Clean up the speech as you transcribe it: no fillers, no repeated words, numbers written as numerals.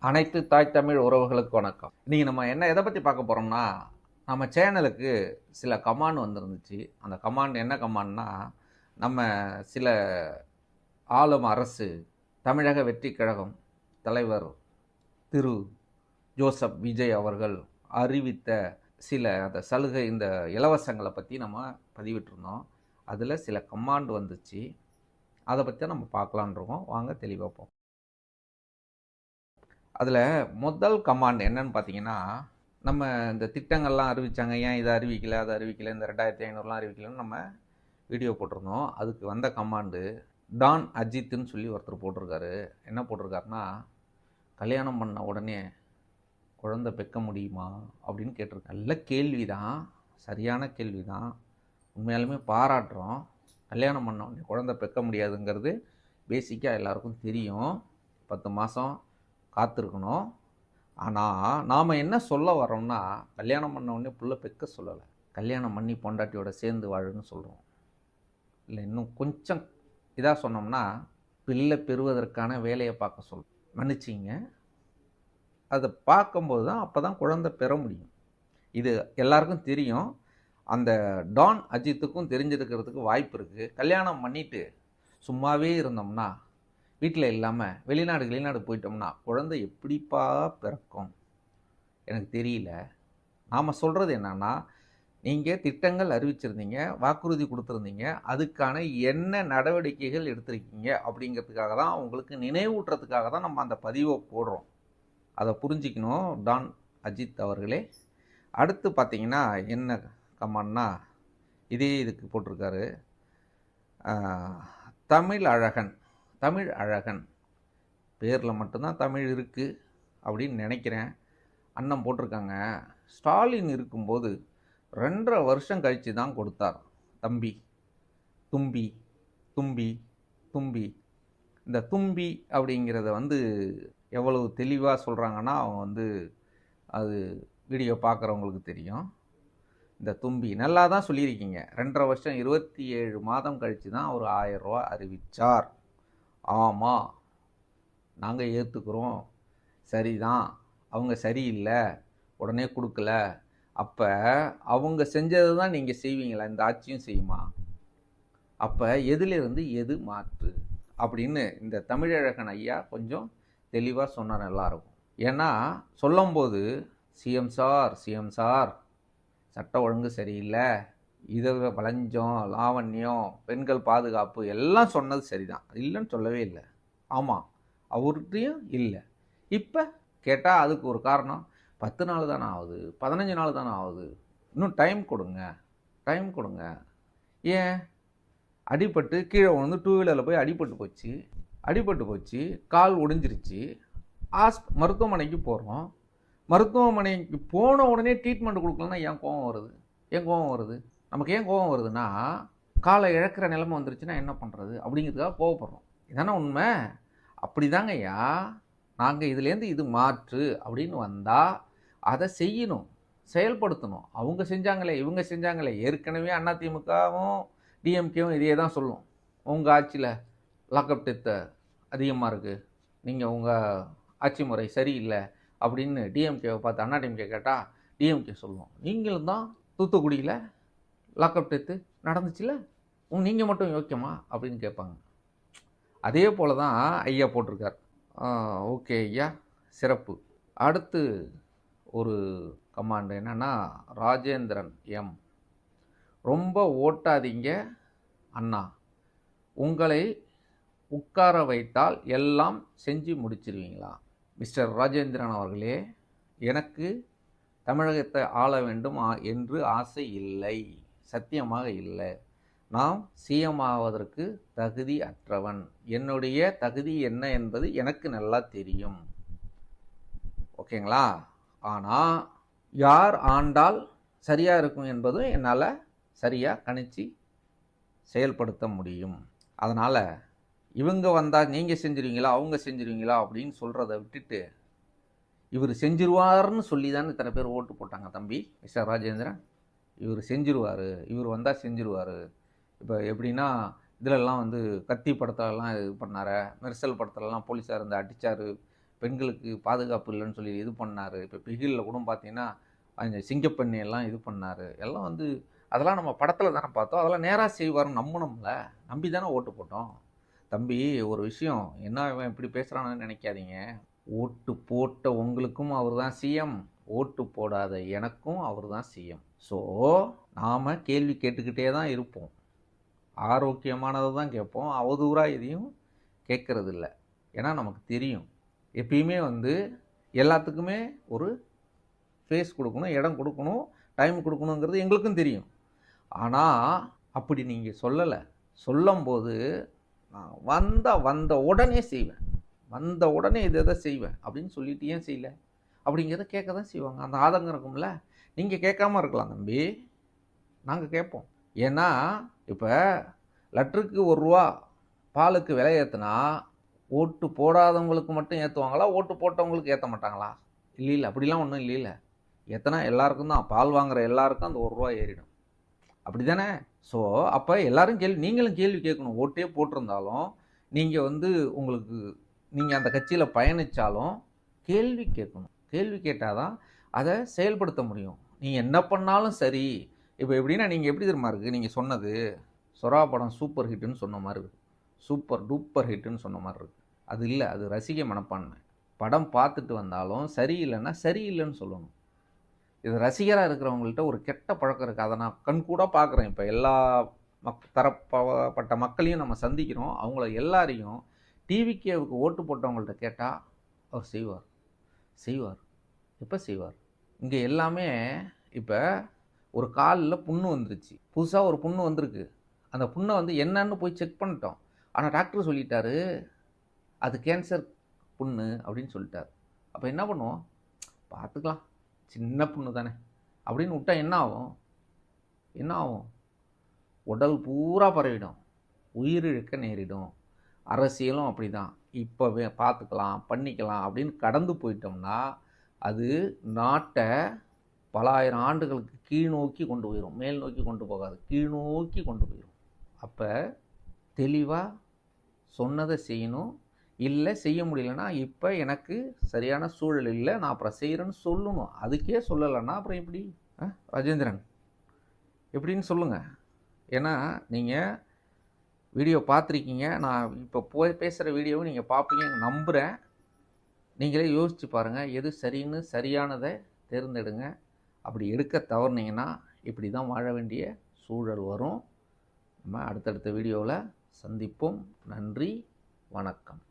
அனைத்து தாய் தமிழ் உறவுகளுக்கு வணக்கம். இன்றைக்கி நம்ம எதை பற்றி பார்க்க போகிறோம்னா, நம்ம சேனலுக்கு சில கமாண்ட் வந்துருந்துச்சு. அந்த கமாண்ட் என்ன கமாண்ட்னா, நம்ம சில ஆளும் அரசு தமிழக வெற்றி கழகம் தலைவர் திரு ஜோசப் விஜய் அவர்கள் அறிவித்த சில அந்த சலுகை, இந்த இலவசங்களை பற்றி நம்ம பதிவிட்டிருந்தோம். அதில் சில கமாண்ட் வந்துச்சு. அதை பற்றி தான் நம்ம பார்க்கலான் இருக்கோம். வாங்க தெளிவாக பார்ப்போம். அதில் முதல் கமாண்ட் என்னன்னு பார்த்தீங்கன்னா, நம்ம இந்த திட்டங்கள்லாம் அறிவித்தாங்க, ஏன் இதை அறிவிக்கலை அதை அறிவிக்கலை, இந்த 2500லாம் அறிவிக்கலைன்னு நம்ம வீடியோ போட்டிருந்தோம். அதுக்கு வந்த கமாண்டு டான் அஜித்துன்னு சொல்லி ஒருத்தர் போட்டிருக்காரு. என்ன போட்டிருக்காருன்னா, கல்யாணம் பண்ண உடனே குழந்தை பெக்க முடியுமா அப்படின்னு கேட்டிருக்காரு. நல்ல கேள்வி தான், சரியான கேள்வி தான், உண்மையாலுமே பாராட்டுறோம். கல்யாணம் பண்ண உடனே குழந்தை பெக்க முடியாதுங்கிறது பேசிக்காக எல்லாருக்கும் தெரியும். 10 மாதம் காத்திருக்கணும். ஆனால் நாம் என்ன சொல்ல வரோம்னா, கல்யாணம் பண்ண உடனே புள்ள பெக்க சொல்லலை, கல்யாணம் பண்ணி பொண்டாட்டியோட சேர்ந்து வாழுன்னு சொல்கிறோம். இல்லை இன்னும் கொஞ்சம் இதாக சொன்னோம்னா, பிள்ளை பெறுவதற்கான வேலையை பார்க்க சொல்கிறோம். மன்னிச்சிங்க, அதை பார்க்கும்போது தான் அப்போ தான் குழந்தை பெற முடியும். இது எல்லாருக்கும் தெரியும். அந்த டான் அஜித்துக்கும் தெரிஞ்சிருக்கிறதுக்கு வாய்ப்பு இருக்குது. கல்யாணம் பண்ணிவிட்டு சும்மாவே இருந்தோம்னா, வீட்டில் இல்லாமல் வெளிநாடு போயிட்டோம்னா குழந்தை எப்படிப்பா பிறக்கும் எனக்கு தெரியல. நாம் சொல்கிறது என்னன்னா, நீங்கள் திட்டங்கள் அறிவிச்சிருந்தீங்க, வாக்குறுதி கொடுத்துருந்தீங்க, அதுக்கான என்ன நடவடிக்கைகள் எடுத்திருக்கீங்க அப்படிங்கிறதுக்காக தான், உங்களுக்கு நினைவூட்டுறதுக்காக தான் நம்ம அந்த பதிவை போடுறோம். அதை புரிஞ்சிக்கணும் டான் அஜித் அவர்களே. அடுத்து பார்த்தீங்கன்னா என்ன கமான்னா, இதே இதுக்கு போட்டிருக்காரு, தமிழ் அழகன் பேரில் மட்டும்தான் தமிழ் இருக்குது அப்படின்னு நினைக்கிறேன். அண்ணன் போட்டிருக்காங்க, ஸ்டாலின் இருக்கும்போது 2.5 வருஷம் கழித்து தான் கொடுத்தார் தம்பி தும்பி தும்பி தும்பி. இந்த தும்பி அப்படிங்கிறத எவ்வளவு தெளிவாக சொல்கிறாங்கன்னா, அவங்க அது வீடியோ பார்க்குறவங்களுக்கு தெரியும். இந்த தும்பி நல்லா தான் சொல்லியிருக்கீங்க. 2.5 வருஷம் 27 மாதம் கழித்து தான் அவர் 1000 ரூபா அறிவித்தார். ஆமாம், நாங்கள் ஏற்றுக்கிறோம், சரிதான். அவங்க சரியில்லை, உடனே கொடுக்கல. அப்போ அவங்க செஞ்சது தான் நீங்கள் செய்வீங்களா? இந்த ஆட்சியும் செய்யுமா? அப்போ எதிலிருந்து எது மாற்று அப்படின்னு இந்த தமிழழகன் ஐயா கொஞ்சம் தெளிவாக சொன்னார் நல்லாயிருக்கும். ஏன்னா சொல்லும்போது சிஎம் சார் சட்ட ஒழுங்கு சரியில்லை, இதை வளைஞ்சம் லாவண்யம் பெண்கள் பாதுகாப்பு எல்லாம் சொன்னது சரிதான், இல்லைன்னு சொல்லவே இல்லை. ஆமாம், அவர்கிட்டையும் இல்லை. இப்போ கேட்டால் அதுக்கு ஒரு காரணம், 10 நாள் தானே ஆகுது, 15 நாள் தானே ஆகுது, இன்னும் டைம் கொடுங்க. ஏன் அடிபட்டு கீழே விழுந்து 2 வீலரில் போய் அடிபட்டு போச்சு, கால் ஒடிஞ்சிருச்சு, மருத்துவமனைக்கு போகிறோம். மருத்துவமனைக்கு போன உடனே ட்ரீட்மெண்ட் கொடுக்கலன்னா ஏன் கோவம் வருது? நமக்கு ஏன் கோவம் வருதுன்னா, காலை இழக்கிற நிலைமை வந்துருச்சுன்னா என்ன பண்ணுறது அப்படிங்கிறதுக்காக கோவப்படுறோம். இதானே உண்மை. அப்படி தாங்க ஐயா, நாங்கள் இதுலேருந்து இது மாற்று அப்படின்னு வந்தால் அதை செய்யணும், செயல்படுத்தணும். அவங்க செஞ்சாங்களே, இவங்க செஞ்சாங்களே. ஏற்கனவே அதிமுகவும் டிஎம்கேவும் இதே தான் சொல்லும், உங்கள் ஆட்சியில் லாக்அப் டெத்து அதிகமாக இருக்குது, நீங்கள் உங்கள் ஆட்சி முறை சரியில்லை அப்படின்னு டிஎம்கேவை பார்த்து அண்ணாடிஎம்கே கேட்டால் டிஎம்கே சொல்லுவோம், நீங்களும் தான் தூத்துக்குடியில் லாக்அப் டெத்து நடந்துச்சுல, நீங்கள் மட்டும் யோக்கியமா அப்படின்னு கேட்பாங்க. அதே போல் தான் ஐயா போட்டிருக்கார். ஓகே ஐயா, சிறப்பு. அடுத்து ஒரு கமாண்ட் என்னென்னா, ராஜேந்திரன் எம், ரொம்ப ஓட்டாதீங்க அண்ணா, உங்களை உட்கார வைத்தால் எல்லாம் செஞ்சு முடிச்சிருவீங்களா? மிஸ்டர் ராஜேந்திரன் அவர்களே, எனக்கு தமிழகத்தை ஆள வேண்டும் என்று ஆசை இல்லை, சத்தியமாக இல்லை. நான் சிஎம் ஆவதற்கு தகுதி அற்றவன். என்னுடைய தகுதி என்ன என்பது எனக்கு நல்லா தெரியும், ஓகேங்களா? ஆனால் யார் ஆண்டால் சரியாக இருக்கும் என்பதும் என்னால் சரியாக கணிச்சு செயல்படுத்த முடியும். அதனால் இவங்க வந்தால் நீங்கள் செஞ்சுருவீங்களா, அவங்க செஞ்சுருவீங்களா அப்படின்னு சொல்கிறத விட்டுட்டு, இவர் செஞ்சிருவார்னு சொல்லி தானே இத்தனை பேர் ஓட்டு போட்டாங்க தம்பி மிஸ்டர் ராஜேந்திரன். இவர் செஞ்சிருவார், இவர் வந்தால் செஞ்சிருவார். இப்போ எப்படின்னா, இதிலெல்லாம் கத்தி படத்துலலாம் இது பண்ணார், மெர்சல் படத்துலலாம் போலீஸார் அடித்தார், பெண்களுக்கு பாதுகாப்பு இல்லைன்னு சொல்லி இது பண்ணார். இப்போ பிகிலில் கூட பார்த்தீங்கன்னா அந்த சிங்கப்பெண்ணை எல்லாம் இது பண்ணார். எல்லாம் வந்து அதெல்லாம் நம்ம படத்தில் தானே பார்த்தோம். அதெல்லாம் நேராக செய்வார்னு நம்பணும்ல. நம்பி தானே ஓட்டு போட்டோம். தம்பி ஒரு விஷயம், என்ன இவன் இப்படி பேசுகிறான்னு நினைக்காதீங்க. ஓட்டு போட்ட உங்களுக்கும் அவர் தான் சிஎம், ஓட்டு போடாத எனக்கும் அவர் தான் சிஎம். ஸோ நாம் கேள்வி கேட்டுக்கிட்டே தான் இருப்போம். ஆரோக்கியமானதை தான் கேட்போம். அவதூறாக எதையும் கேட்கறது இல்லை. ஏன்னா நமக்கு தெரியும் எப்பயுமே வந்து எல்லாத்துக்குமே ஒரு ஃபேஸ் கொடுக்கணும், இடம் கொடுக்கணும், டைம் கொடுக்கணுங்கிறது எங்களுக்கும் தெரியும். ஆனால் அப்படி நீங்கள் சொல்லலை. சொல்லும்போது நான் வந்த உடனே செய்வேன், வந்த உடனே இதை செய்வேன் அப்படின்னு சொல்லிட்டு ஏன் செய்யல அப்படிங்கிறத கேட்க தான் செய்வாங்க. அந்த ஆதங்கம் இருக்கும்ல. நீங்கள் கேட்காம இருக்கலாம் தம்பி, நாங்கள் கேட்போம். ஏன்னா இப்போ லிட்டருக்கு ₹1 பாலுக்கு விலை ஏற்றுனா ஓட்டு போடாதவங்களுக்கு மட்டும் ஏற்றுவாங்களா, ஓட்டு போட்டவங்களுக்கு ஏற்ற மாட்டாங்களா? இல்லை, அப்படிலாம் ஒன்றும் இல்லை. ஏற்றினா எல்லாருக்கும் தான், பால் வாங்குகிற எல்லாருக்கும் அந்த ₹1 ஏறிடும். அப்படி தானே? ஸோ அப்போ எல்லாரும் நீங்களும் கேள்வி கேட்கணும். ஓட்டே போட்டிருந்தாலும் நீங்கள் வந்து உங்களுக்கு நீங்கள் அந்த கட்சியில் பயணித்தாலும் கேள்வி கேட்கணும். கேள்வி கேட்டால் தான் அதை செயல்படுத்த முடியும். நீங்கள் என்ன பண்ணாலும் சரி. இப்போ எப்படின்னா நீங்கள் எப்படி தெரியுமா இருக்குது, நீங்கள் சொன்னது சொரா படம் சூப்பர் ஹிட்டுன்னு சொன்ன மாதிரி இருக்குது, சூப்பர் டூப்பர் ஹிட்டுன்னு சொன்ன மாதிரி இருக்குது. அது இல்லை, அது ரசிக மனப்பான்மை. படம் பார்த்துட்டு வந்தாலும் சரியில்லைன்னா சரியில்லைன்னு சொல்லணும். இது ரசிகராக இருக்கிறவங்கள்ட்ட ஒரு கெட்ட பழக்கம் இருக்குது. அதை நான் கண்கூட பார்க்குறேன். இப்போ எல்லா தரப்பட்ட மக்களையும் நம்ம சந்திக்கிறோம். அவங்கள எல்லாரையும் டிவிகேவுக்கு ஓட்டு போட்டவங்கள்ட்ட கேட்டால் அவர் செய்வார். எப்போ செய்வார்? இங்கே எல்லாமே இப்போ ஒரு காலில் புண்ணு வந்துருச்சு, புதுசாக ஒரு புண்ணு வந்திருக்கு. அந்த புண்ணை வந்து என்னன்னு போய் செக் பண்ணிட்டோம். ஆனால் டாக்டர் சொல்லிட்டாரு அது கேன்சர் புண்ணு அப்படின்னு சொல்லிட்டார். அப்போ என்ன பண்ணுவோம்? பார்த்துக்கலாம், சின்ன புண்ணு தானே அப்படின்னு விட்டா என்ன ஆகும்? உடல் பூரா பரவிடும், உயிரிழக்க நேரிடும். அரசியலும் அப்படி தான். இப்போவே பார்த்துக்கலாம், பண்ணிக்கலாம் அப்படின்னு கடந்து போயிட்டோம்னா அது நாட்டை பல ஆயிரம் ஆண்டுகளுக்கு கீழ் நோக்கி கொண்டு போயிடும். மேல் நோக்கி கொண்டு போகாது, கீழ் நோக்கி கொண்டு போயிடும். அப்போ தெளிவாக சொன்னதை செய்யணும். இல்லை செய்ய முடியலன்னா இப்போ எனக்கு சரியான சூழல் இல்லை, நான் அப்புறம் செய்கிறேன்னு சொல்லணும். அதுக்கே சொல்லலைன்னா அப்புறம் எப்படி? ராஜேந்திரன் எப்படின்னு சொல்லுங்கள். ஏன்னா நீங்கள் வீடியோ பார்த்துருக்கீங்க, நான் இப்போ பேசுகிற வீடியோவை நீங்கள் பார்ப்பீங்க நம்புகிறேன். நீங்களே யோசித்து பாருங்கள், எது சரின்னு சரியானதை தேர்ந்தெடுங்க. அப்படி எடுக்க தவறுனீங்கன்னா இப்படி தான் வாழ வேண்டிய சூழல் வரும். நம்ம அடுத்தடுத்த வீடியோவில் சந்திப்போம். நன்றி, வணக்கம்.